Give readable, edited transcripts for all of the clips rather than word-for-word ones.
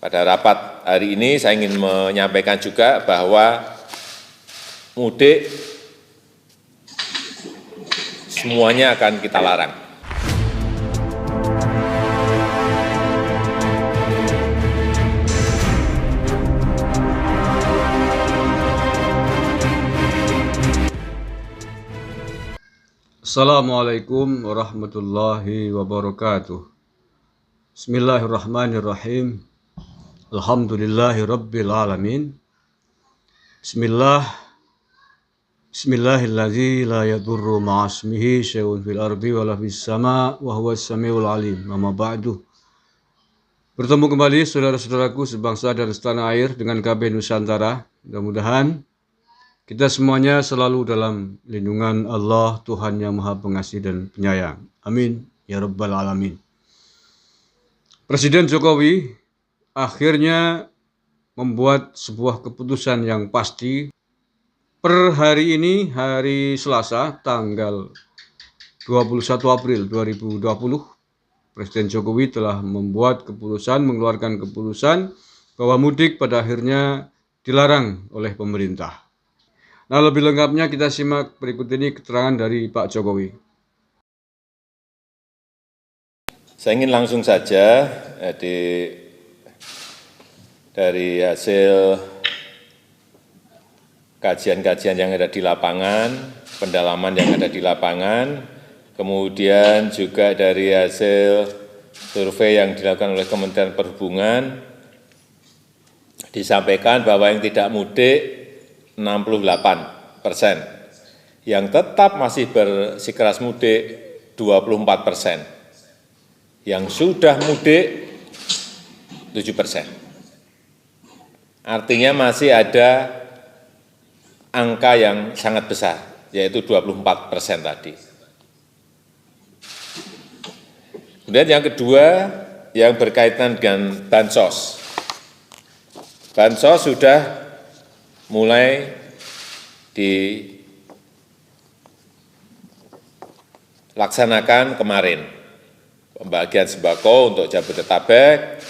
Pada rapat hari ini saya ingin menyampaikan juga bahwa mudik semuanya akan kita larang. Assalamualaikum warahmatullahi wabarakatuh. Bismillahirrahmanirrahim. Alhamdulillahi rabbil alamin. Bismillahilladzi la yadurru ma'asmihi syai'un fil ardi wala fis sama' wa huwas samiul alim. Amma ba'du. Bertemu kembali saudara-saudaraku sebangsa dan setanah air dengan KB Nusantara. Mudah-mudahan kita semuanya selalu dalam lindungan Allah, Tuhan yang Maha Pengasih dan Penyayang. Amin ya rabbal alamin. Presiden Jokowi akhirnya membuat sebuah keputusan yang pasti. Per hari ini, hari Selasa, tanggal 21 April 2020, Presiden Jokowi telah mengeluarkan keputusan bahwa mudik pada akhirnya dilarang oleh pemerintah. Nah, lebih lengkapnya kita simak berikut ini keterangan dari Pak Jokowi. Saya ingin langsung saja dari hasil kajian-kajian yang ada di lapangan, pendalaman yang ada di lapangan, kemudian juga dari hasil survei yang dilakukan oleh Kementerian Perhubungan, disampaikan bahwa yang tidak mudik 68%, yang tetap masih bersikeras mudik 24%, yang sudah mudik 7%. Artinya masih ada angka yang sangat besar, yaitu 24% tadi. Kemudian yang kedua, yang berkaitan dengan Bansos. Bansos sudah mulai dilaksanakan kemarin. Pembagian sembako untuk Jabodetabek,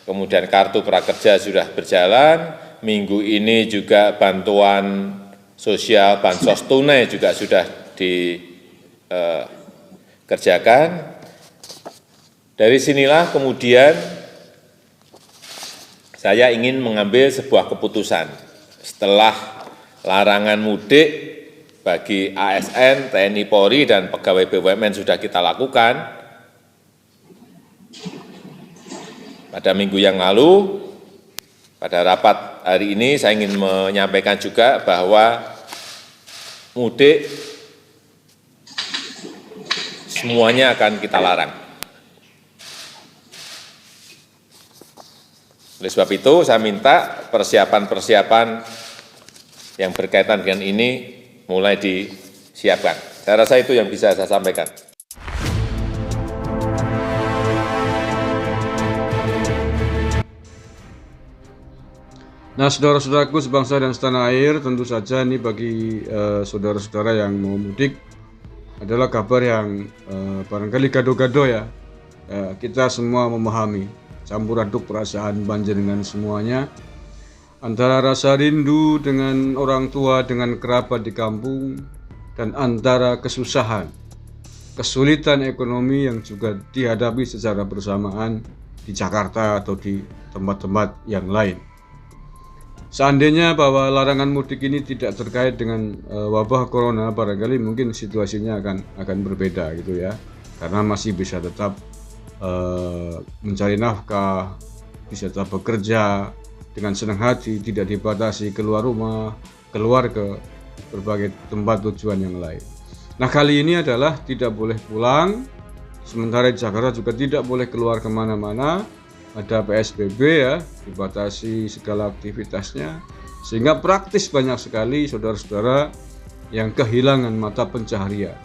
kemudian kartu prakerja sudah berjalan, minggu ini juga bantuan sosial Bansos tunai juga sudah dikerjakan. Dari sinilah kemudian saya ingin mengambil sebuah keputusan. Setelah larangan mudik bagi ASN, TNI Polri, dan pegawai BUMN sudah kita lakukan, pada minggu yang lalu, pada rapat hari ini saya ingin menyampaikan juga bahwa mudik semuanya akan kita larang. Oleh sebab itu, saya minta persiapan-persiapan yang berkaitan dengan ini mulai disiapkan. Saya rasa itu yang bisa saya sampaikan. Nah, saudara-saudaraku sebangsa dan setanah air, tentu saja ini bagi saudara-saudara yang mau mudik adalah kabar yang barangkali gado-gado ya. Kita semua memahami campur aduk perasaan panjenengan semuanya, antara rasa rindu dengan orang tua, dengan kerabat di kampung, dan antara kesusahan, kesulitan ekonomi yang juga dihadapi secara bersamaan di Jakarta atau di tempat-tempat yang lain. Seandainya bahwa larangan mudik ini tidak terkait dengan wabah corona, barangkali mungkin situasinya akan berbeda gitu ya, karena masih bisa tetap mencari nafkah, bisa tetap bekerja dengan senang hati, tidak dibatasi keluar rumah, keluar ke berbagai tempat tujuan yang lain. Nah, kali ini adalah tidak boleh pulang, sementara di Jakarta juga tidak boleh keluar kemana-mana. Ada PSBB ya, dibatasi segala aktivitasnya, sehingga praktis banyak sekali saudara-saudara yang kehilangan mata pencaharian,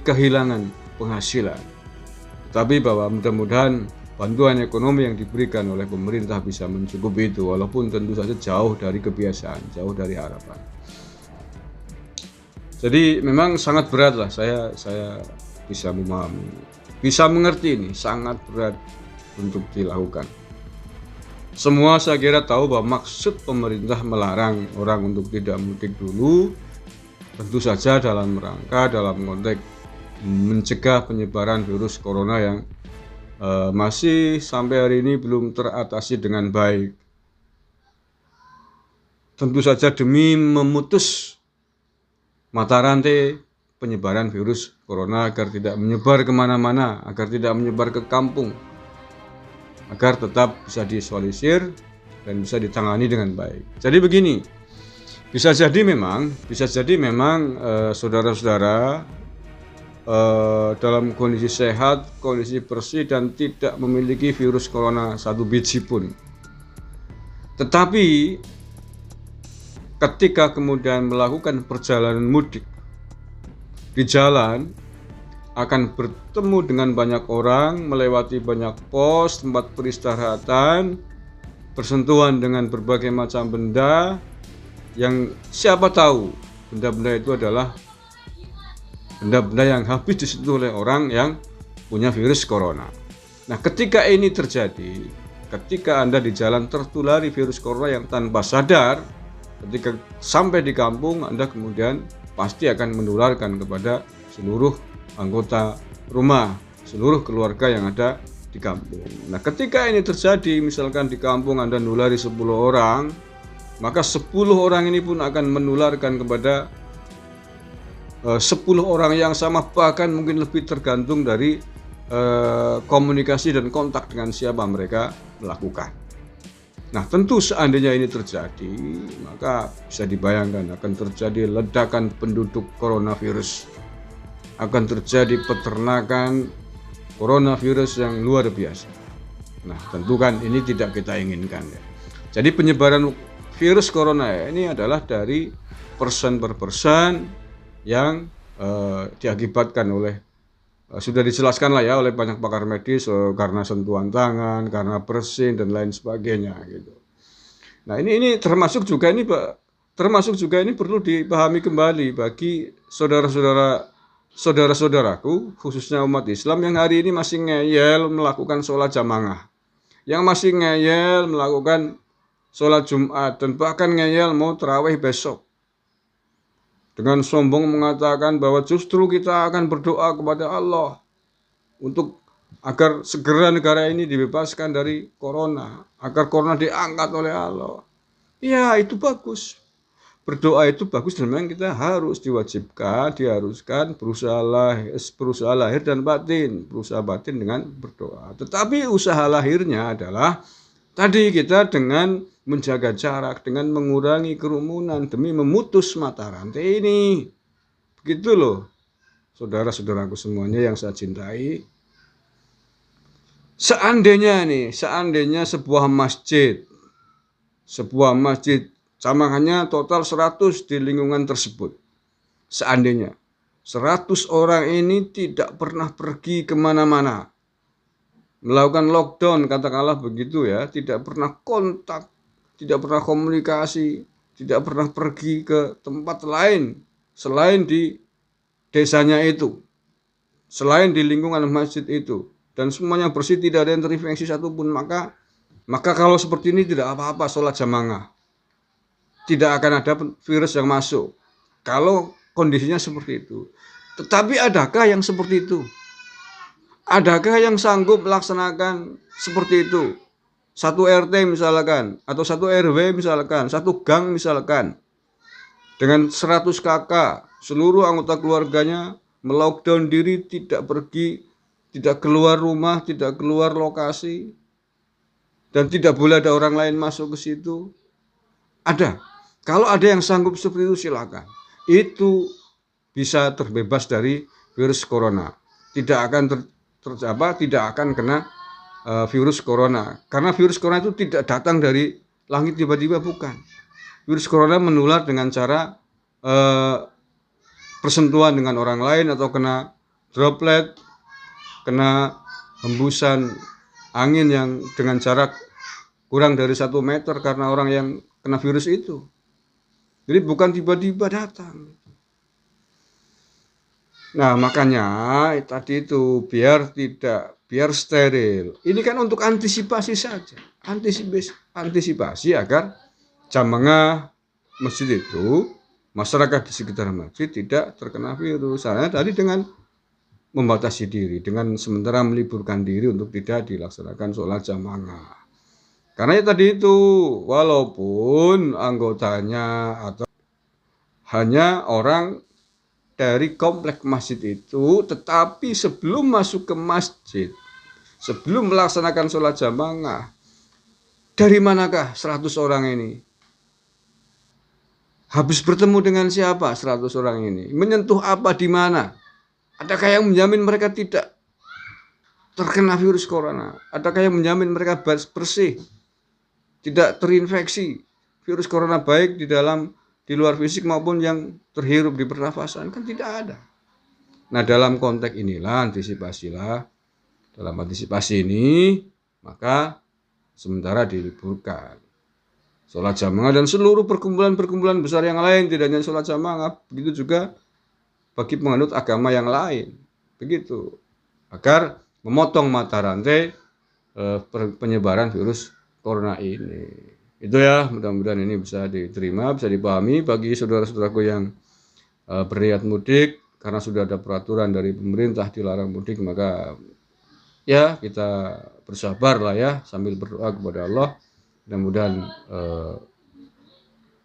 kehilangan penghasilan. Tetapi bahwa mudah-mudahan bantuan ekonomi yang diberikan oleh pemerintah bisa mencukupi itu, walaupun tentu saja jauh dari kebiasaan, jauh dari harapan. Jadi memang sangat berat lah, saya bisa memahami, bisa mengerti ini, sangat berat untuk dilakukan. Semua saya kira tahu bahwa maksud pemerintah melarang orang untuk tidak mudik dulu tentu saja dalam konteks mencegah penyebaran virus corona yang masih sampai hari ini belum teratasi dengan baik. Tentu saja demi memutus mata rantai penyebaran virus corona agar tidak menyebar kemana-mana, agar tidak menyebar ke kampung, agar tetap bisa diisolir dan bisa ditangani dengan baik. Jadi begini, bisa jadi memang saudara-saudara dalam kondisi sehat, kondisi bersih dan tidak memiliki virus corona satu biji pun. Tetapi ketika kemudian melakukan perjalanan mudik di jalan, akan bertemu dengan banyak orang, melewati banyak pos, tempat peristirahatan, bersentuhan dengan berbagai macam benda yang siapa tahu benda-benda itu adalah benda-benda yang habis disentuh oleh orang yang punya virus corona. Nah, ketika ini terjadi, ketika Anda di jalan tertulari virus corona yang tanpa sadar, ketika sampai di kampung, Anda kemudian pasti akan menularkan kepada seluruh anggota rumah, seluruh keluarga yang ada di kampung. Nah, ketika ini terjadi, misalkan di kampung Anda nulari 10 orang, maka 10 orang ini pun akan menularkan kepada 10 orang yang sama, bahkan mungkin lebih, tergantung dari komunikasi dan kontak dengan siapa mereka melakukan. Nah, tentu seandainya ini terjadi, maka bisa dibayangkan akan terjadi ledakan penduduk coronavirus, akan terjadi peternakan coronavirus yang luar biasa. Nah, tentu kan ini tidak kita inginkan ya. Jadi penyebaran virus corona ini adalah dari persen per persen yang diakibatkan oleh sudah dijelaskan lah ya oleh banyak pakar medis, karena sentuhan tangan, karena bersin dan lain sebagainya gitu. Nah, ini termasuk juga ini perlu dipahami kembali bagi saudara-saudaraku, khususnya umat Islam yang hari ini masih ngeyel melakukan sholat jamaah, yang masih ngeyel melakukan sholat Jumat, dan bahkan ngeyel mau tarawih besok, dengan sombong mengatakan bahwa justru kita akan berdoa kepada Allah untuk agar segera negara ini dibebaskan dari corona, agar corona diangkat oleh Allah. Ya, itu bagus. Berdoa itu bagus, dan memang kita diharuskan berusaha lahir dan batin, berusaha batin dengan berdoa. Tetapi usaha lahirnya adalah tadi kita dengan menjaga jarak, dengan mengurangi kerumunan demi memutus mata rantai ini. Begitu loh, saudara-saudaraku semuanya yang saya cintai. Seandainya sebuah masjid jamaahnya total 100 di lingkungan tersebut. Seandainya 100 orang ini tidak pernah pergi kemana-mana, melakukan lockdown katakanlah begitu ya, tidak pernah kontak, tidak pernah komunikasi, tidak pernah pergi ke tempat lain selain di desanya itu, selain di lingkungan masjid itu, dan semuanya bersih, tidak ada yang terinfeksi satupun, maka kalau seperti ini tidak apa-apa sholat jamaah, tidak akan ada virus yang masuk kalau kondisinya seperti itu. Tetapi adakah yang seperti itu? Adakah yang sanggup melaksanakan seperti itu? Satu RT misalkan, atau satu RW misalkan, satu gang misalkan, dengan 100 kakak, seluruh anggota keluarganya melockdown diri, tidak pergi, tidak keluar rumah, tidak keluar lokasi, dan tidak boleh ada orang lain masuk ke situ. Ada. Kalau ada yang sanggup seperti itu, silakan. Itu bisa terbebas dari virus corona. Tidak akan tidak akan kena virus corona. Karena virus corona itu tidak datang dari langit tiba-tiba, bukan. Virus corona menular dengan cara persentuhan dengan orang lain, atau kena droplet, kena hembusan angin yang dengan jarak kurang dari 1 meter karena orang yang kena virus itu. Jadi bukan tiba-tiba datang. Nah, makanya tadi itu biar tidak biar steril. Ini kan untuk antisipasi saja, antisipasi agar jamaah masjid itu, masyarakat di sekitar masjid tidak terkena virus. Caranya tadi dengan membatasi diri, dengan sementara meliburkan diri untuk tidak dilaksanakan sholat jamaah. Karena tadi itu, walaupun anggotanya atau hanya orang dari komplek masjid itu, tetapi sebelum masuk ke masjid, sebelum melaksanakan sholat jamaah, dari manakah 100 orang ini? Habis bertemu dengan siapa 100 orang ini? Menyentuh apa di mana? Adakah yang menjamin mereka tidak terkena virus corona? Adakah yang menjamin mereka bersih, tidak terinfeksi virus corona baik di luar fisik maupun yang terhirup di pernafasan? Kan tidak ada. Nah, dalam konteks inilah antisipasilah. Dalam antisipasi ini, maka sementara diliburkan sholat jamaah dan seluruh perkumpulan besar yang lain, tidak hanya sholat jamaah, begitu juga bagi penganut agama yang lain. Begitu. Agar memotong mata rantai penyebaran virus corona ini. Itu ya, mudah-mudahan ini bisa diterima, bisa dipahami bagi saudara-saudaraku yang berniat mudik. Karena sudah ada peraturan dari pemerintah dilarang mudik, maka ya kita bersabar lah ya, sambil berdoa kepada Allah.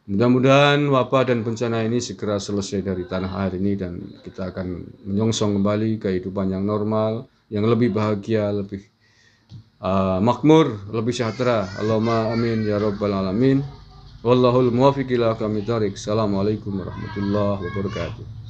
Mudah-mudahan wabah dan bencana ini segera selesai dari tanah air ini dan kita akan menyongsong kembali kehidupan yang normal, yang lebih bahagia, lebih makmur, lebih sejahtera. Allahumma amin ya rabbal alamin. Wallahul muwaffiq ila aqwamit thoriq. Assalamualaikum warahmatullahi wabarakatuh.